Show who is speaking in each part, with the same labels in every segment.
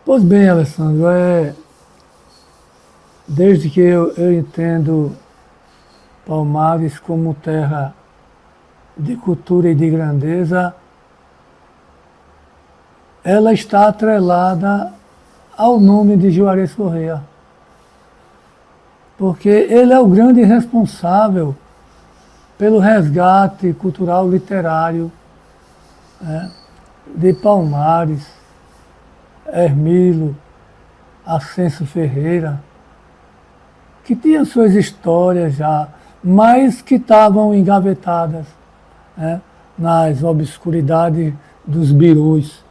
Speaker 1: Pois bem, Alessandro, desde que eu entendo Palmares como terra de cultura e de grandeza, ela está atrelada ao nome de Juarez Corrêa, porque ele é o grande responsável pelo resgate cultural literário, né, de Palmares, Hermilo, Ascenso Ferreira, que tinham suas histórias já, mas que estavam engavetadas, né, nas obscuridades dos birôs.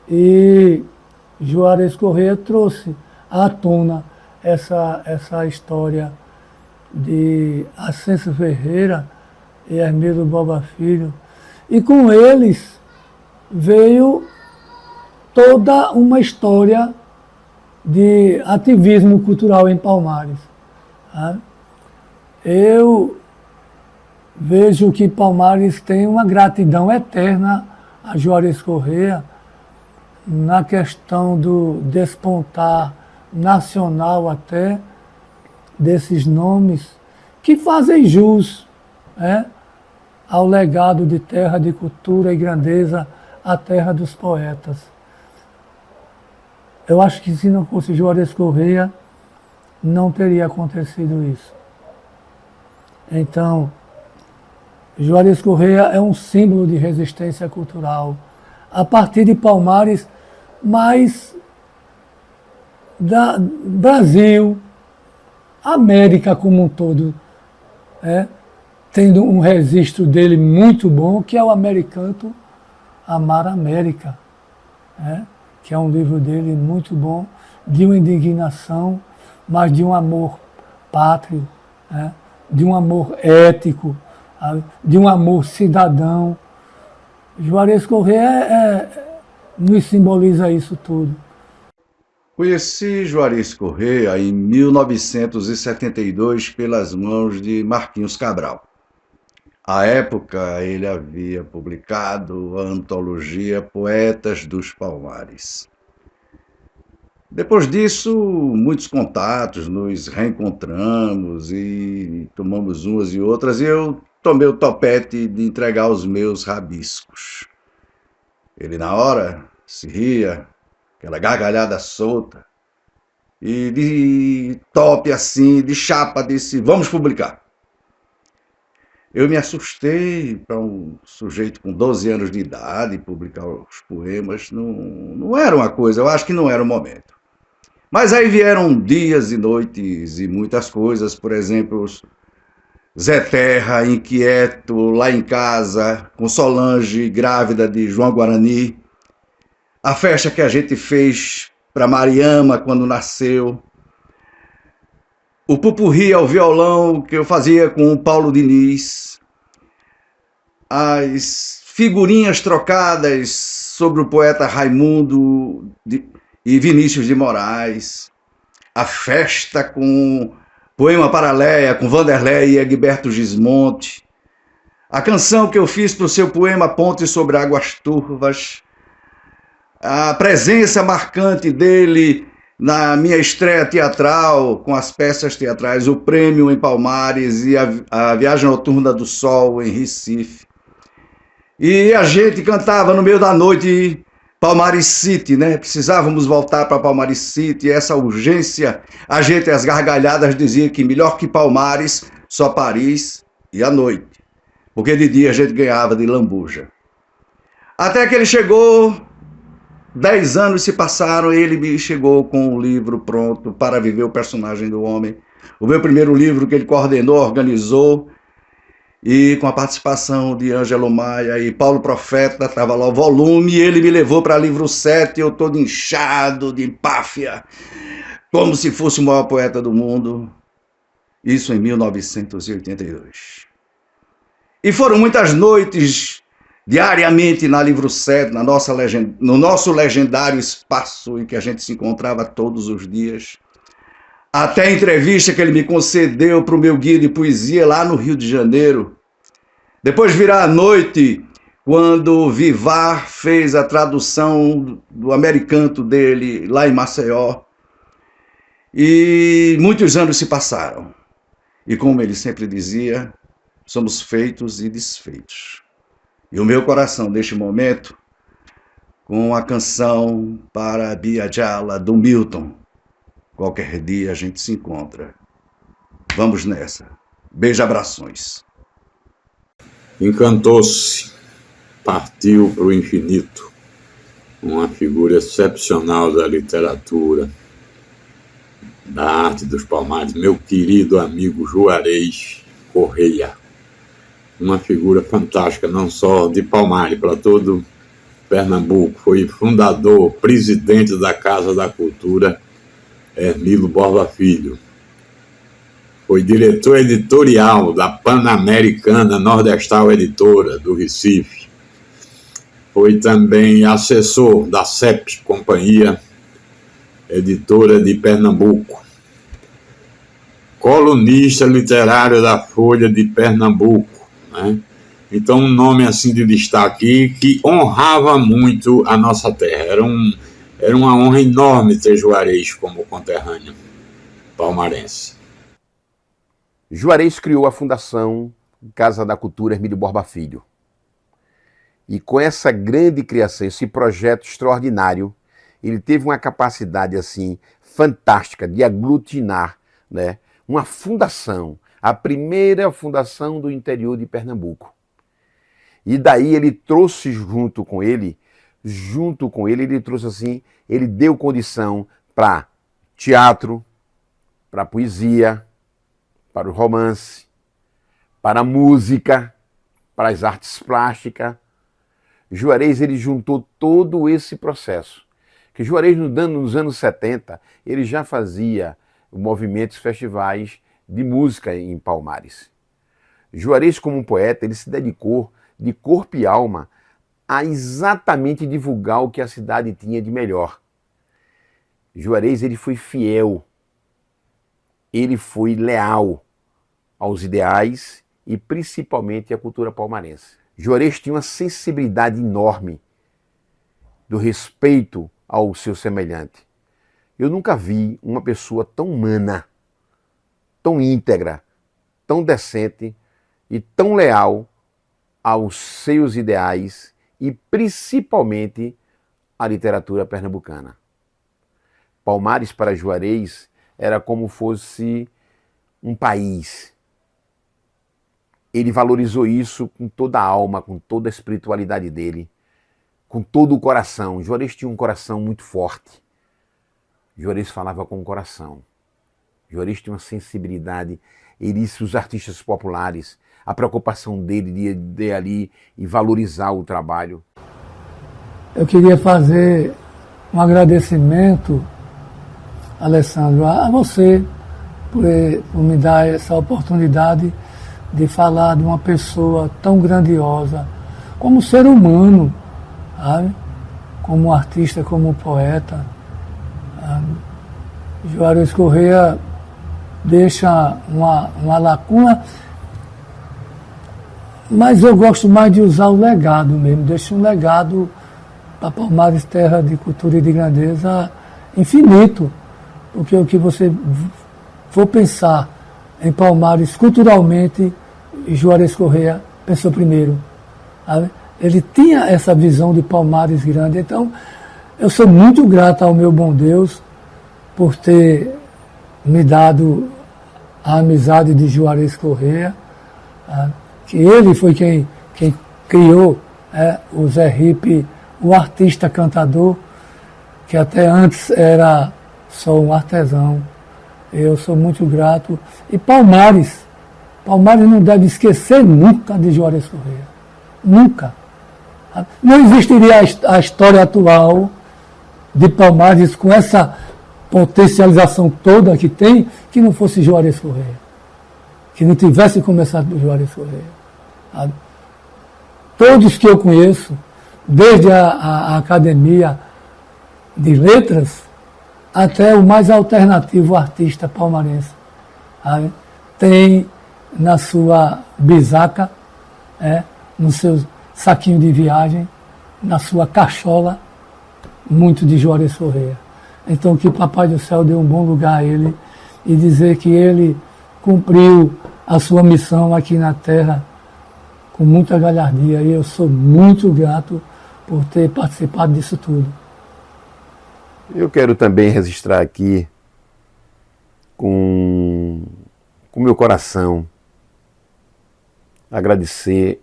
Speaker 1: E Juarez Corrêa trouxe à tona essa história de Ascenso Ferreira e Hermilo Boba Filho. E com eles veio toda uma história de ativismo cultural em Palmares. Né? Eu vejo que Palmares tem uma gratidão eterna a Juarez Corrêa na questão do despontar nacional até desses nomes que fazem jus, né, ao legado de terra de cultura e grandeza, a terra dos poetas. Eu acho que se não fosse Juarez Corrêa, não teria acontecido isso. Então, Juarez Corrêa é um símbolo de resistência cultural. A partir de Palmares, mas da Brasil, América como um todo, tendo um registro dele muito bom, que é o Americanto Amar a América, que é um livro dele muito bom, de uma indignação, mas de um amor pátrio, de um amor ético, de um amor cidadão. Juarez Corrêa nos simboliza isso tudo.
Speaker 2: Conheci Juarez Corrêa em 1972 pelas mãos de Marquinhos Cabral. À época, ele havia publicado a antologia Poetas dos Palmares. Depois disso, muitos contatos, nos reencontramos e tomamos umas e outras, e eu tomei o topete de entregar os meus rabiscos. Ele, na hora, se ria, aquela gargalhada solta, e de top assim, de chapa, disse: vamos publicar. Eu me assustei para um sujeito com 12 anos de idade publicar os poemas, não era uma coisa, eu acho que não era o momento. Mas aí vieram dias e noites e muitas coisas, por exemplo, Zé Terra, inquieto, lá em casa, com Solange, grávida de João Guarani, a festa que a gente fez para Mariama quando nasceu, o pupurri ao violão que eu fazia com o Paulo Diniz, as figurinhas trocadas sobre o poeta Raimundo e Vinícius de Moraes, a festa com Poema para Leia, com Vanderlei e Egberto Gismonti, a canção que eu fiz para o seu poema Ponte sobre Águas Turvas, a presença marcante dele na minha estreia teatral, com as peças teatrais, o Prêmio em Palmares e a Viagem Noturna do Sol em Recife. E a gente cantava no meio da noite Palmares City, né? Precisávamos voltar para Palmares City, essa urgência, a gente, as gargalhadas, dizia que melhor que Palmares, só Paris e à noite, porque de dia a gente ganhava de lambuja. Até que ele chegou, 10 anos se passaram, e ele me chegou com um livro pronto para viver o personagem do homem. O meu primeiro livro que ele coordenou, organizou, e com a participação de Ângelo Maia e Paulo Profeta, estava lá o volume, e ele me levou para livro 7, eu todo inchado de empáfia, como se fosse o maior poeta do mundo. Isso em 1982. E foram muitas noites, diariamente na livro 7, no nosso legendário espaço em que a gente se encontrava todos os dias. Até a entrevista que ele me concedeu para o meu guia de poesia lá no Rio de Janeiro. Depois virar à noite quando Vivar fez a tradução do Americanto dele lá em Maceió. E muitos anos se passaram. E como ele sempre dizia, somos feitos e desfeitos. E o meu coração, neste momento, com a canção para Bia Jala, do Milton. Qualquer dia a gente se encontra. Vamos nessa. Beijo, abrações.
Speaker 3: Encantou-se, partiu para o infinito, uma figura excepcional da literatura, da arte dos Palmares, meu querido amigo Juarez Correia. Uma figura fantástica, não só de Palmares, para todo Pernambuco. Foi fundador, presidente da Casa da Cultura, Hermílio Borba Filho. Foi diretor editorial da Pan-Americana Nordestal Editora, do Recife. Foi também assessor da CEP, Companhia Editora de Pernambuco. Colunista literário da Folha de Pernambuco, né? Então, um nome assim de destaque que honrava muito a nossa terra. Era uma honra enorme ter Juarez como conterrâneo palmarense.
Speaker 4: Juarez criou a Fundação Casa da Cultura Hermílio Borba Filho. E com essa grande criação, esse projeto extraordinário, ele teve uma capacidade assim fantástica de aglutinar, né, uma fundação, a primeira fundação do interior de Pernambuco. E daí ele trouxe junto com ele, ele trouxe assim, ele deu condição para teatro, para poesia, para o romance, para a música, para as artes plásticas. Juarez, ele juntou todo esse processo. Que Juarez, nos anos 70, ele já fazia movimentos, festivais de música em Palmares. Juarez, como um poeta, ele se dedicou de corpo e alma a exatamente divulgar o que a cidade tinha de melhor. Juarez, ele foi fiel, ele foi leal aos ideais e principalmente à cultura palmarense. Juarez tinha uma sensibilidade enorme do respeito ao seu semelhante. Eu nunca vi uma pessoa tão humana, tão íntegra, tão decente e tão leal aos seus ideais e principalmente à literatura pernambucana. Palmares para Juarez era como fosse um país. Ele valorizou isso com toda a alma, com toda a espiritualidade dele, com todo o coração. Juarez tinha um coração muito forte. Juarez falava com o coração. Juarez tinha uma sensibilidade. Os artistas populares, a preocupação dele de ir ali e valorizar o trabalho.
Speaker 1: Eu queria fazer um agradecimento, Alessandro, a você por me dar essa oportunidade de falar de uma pessoa tão grandiosa, como ser humano, sabe? Como artista, como poeta. Juarez Correia deixa uma lacuna, mas eu gosto mais de usar o legado mesmo, deixa um legado para Palmares, terra de cultura e de grandeza infinito, porque o que você for pensar em Palmares culturalmente, Juarez Correia pensou primeiro. Sabe? Ele tinha essa visão de Palmares grande, então eu sou muito grato ao meu bom Deus por ter me dado a amizade de Juarez Correia, que ele foi quem criou o Zé Ripe, o artista cantador, que até antes era só um artesão. Eu sou muito grato. E Palmares não deve esquecer nunca de Juarez Correia. Nunca. Não existiria a história atual de Palmares com essa potencialização toda que tem, que não fosse Juarez Correia. Que não tivesse começado por Juarez Correia. Todos que eu conheço, desde a Academia de Letras até o mais alternativo artista palmarense, tem na sua bisaca, nos seus saquinho de viagem, na sua cachola, muito de Juarez Corrêa. Então que o Papai do Céu dê um bom lugar a ele e dizer que ele cumpriu a sua missão aqui na Terra com muita galhardia, e eu sou muito grato por ter participado disso tudo.
Speaker 4: Eu quero também registrar aqui com meu coração, agradecer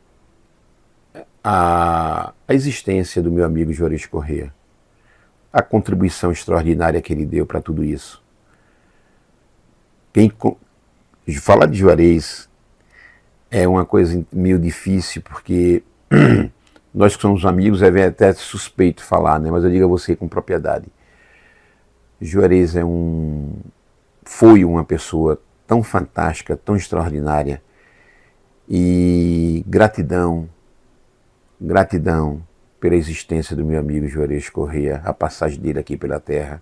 Speaker 4: a existência do meu amigo Juarez Corrêa, a contribuição extraordinária que ele deu para tudo isso. Falar de Juarez é uma coisa meio difícil, porque nós que somos amigos é até suspeito falar, né? Mas eu digo a você com propriedade. Juarez foi uma pessoa tão fantástica, tão extraordinária, e gratidão pela existência do meu amigo Juarez Corrêa, a passagem dele aqui pela terra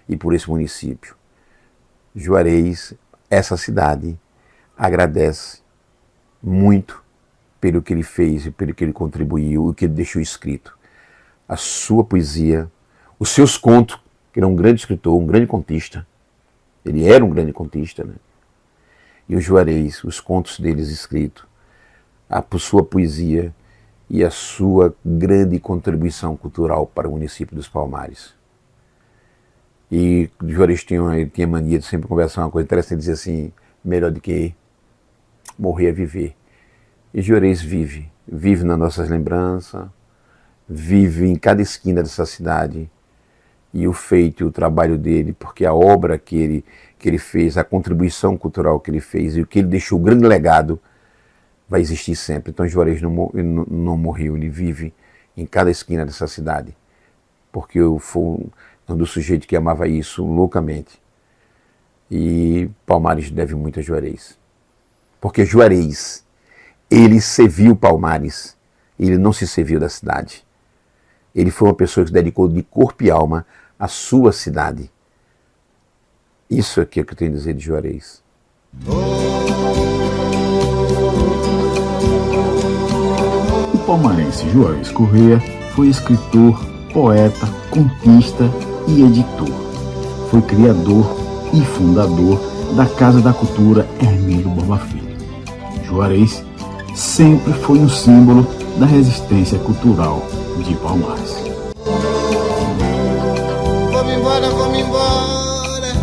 Speaker 4: e por esse município. Juarez, essa cidade, agradece muito pelo que ele fez e pelo que ele contribuiu, o que ele deixou escrito. A sua poesia, os seus contos, que ele é um grande escritor, um grande contista. Ele era um grande contista, né? E o Juarez, os contos deles escritos, a sua poesia e a sua grande contribuição cultural para o município dos Palmares. E o Juarez tinha mania de sempre conversar uma coisa interessante, dizer assim, melhor do que morrer é viver. E Juarez vive nas nossas lembranças, vive em cada esquina dessa cidade, e o feito e o trabalho dele, porque a obra que ele fez, a contribuição cultural que ele fez e o que ele deixou, o grande legado, vai existir sempre. Então Juarez não morreu, ele vive em cada esquina dessa cidade, porque eu fui um dos sujeitos que amava isso loucamente. E Palmares deve muito a Juarez, porque Juarez, ele serviu Palmares, ele não se serviu da cidade. Ele foi uma pessoa que se dedicou de corpo e alma à sua cidade. Isso aqui é o que eu tenho a dizer de Juarez.
Speaker 5: O palmarense Juarez Corrêa foi escritor, poeta, contista e editor. Foi criador e fundador da Casa da Cultura Hermílio Borba Filho. Juarez sempre foi um símbolo da resistência cultural de Palmares.
Speaker 6: Vou-me embora,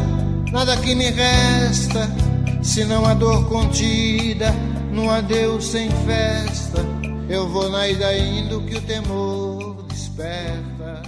Speaker 6: nada que me resta, senão a dor contida, num adeus sem festa. Eu vou na ida indo que o temor desperta.